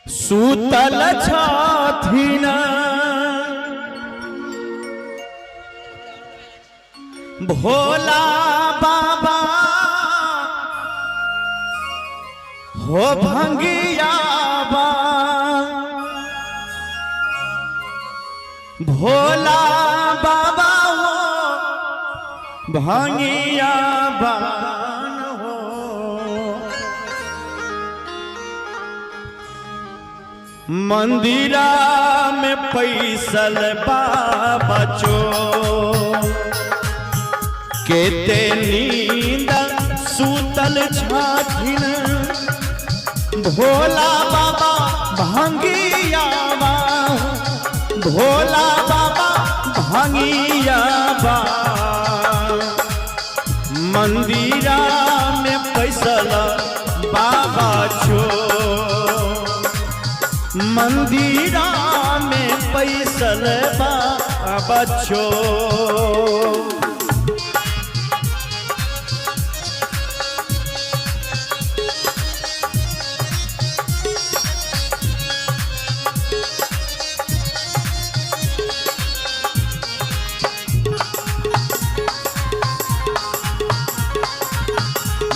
सूतल छथिन भोला बाबा हो भंगियाबा भोला बाबा हो भंगियाबा हो मंदिरा में पैसल बाबा चो केते नींद सूतल छथिन भोला बाबा भंगियाबा भोला बाबा भंगियाबा मंदिरा में पैसल बाबा छो मंदिरा में पैसल बाबा छो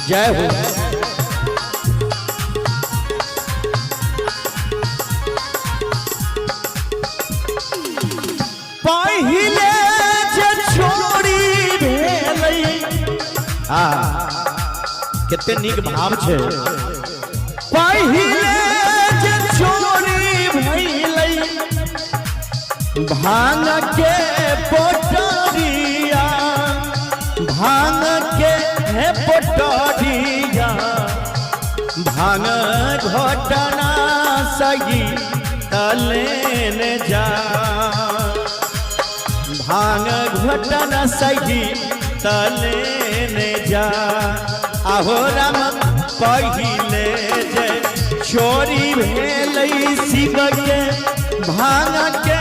जय हो। पहिले जे छोड़ी भेलै केते नीक भाव छै पहिले जे छोड़ी भेलै भांग के पोटरिया भांग के पोटरिया भांग घटना सही तलेने जा भांग घटना सही तलेने जा आहो राम पहिले जे चोरी भेलै शिव के भांग के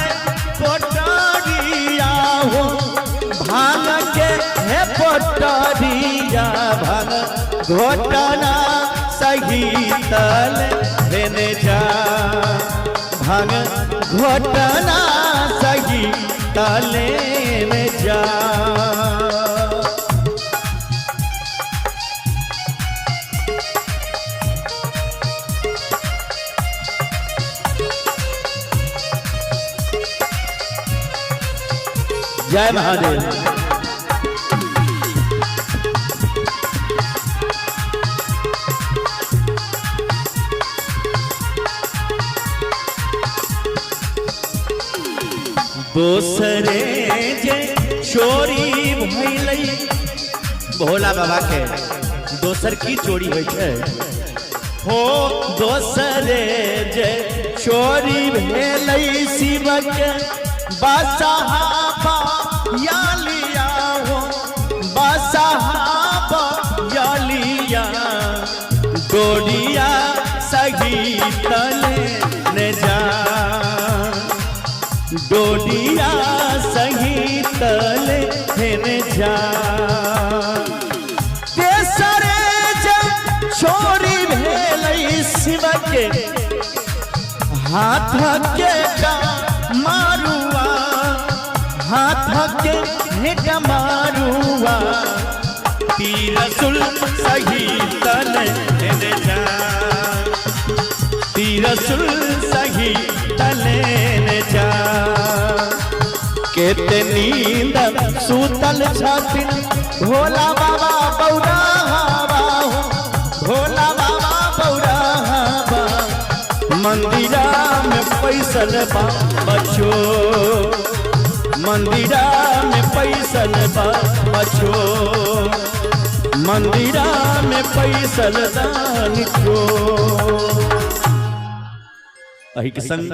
पोटरिया हो भांग के पोटरिया भांग घटना सही तलेने जा भांग घटना सही तलेने जा जय महादेव। दोसरे जे चोरी भइलै भोला बाबा के दोसर की चोरी होइ छै हो दोसरे जे चोरी भेलै शिव के बसहाबा या लिया हो बसहाबा या लिया डोरिया सही तले ने जा डोरिया सही तले ने जा तेसरे जब चोरी भेलै शिव के हाथ के मारुआ हाथ के हेट मारुआ तीरसुल सही तले ने जा तीरसुल सही तले ने जा केते नींद सूतल छथिन भोला बाबा बौराहा भोला बाबा बौराहा मंदिरा में पैसल बाबा छो मंदिरा में पैसल बाबा छो मंदिरा में पैसल दान छो अहि के संग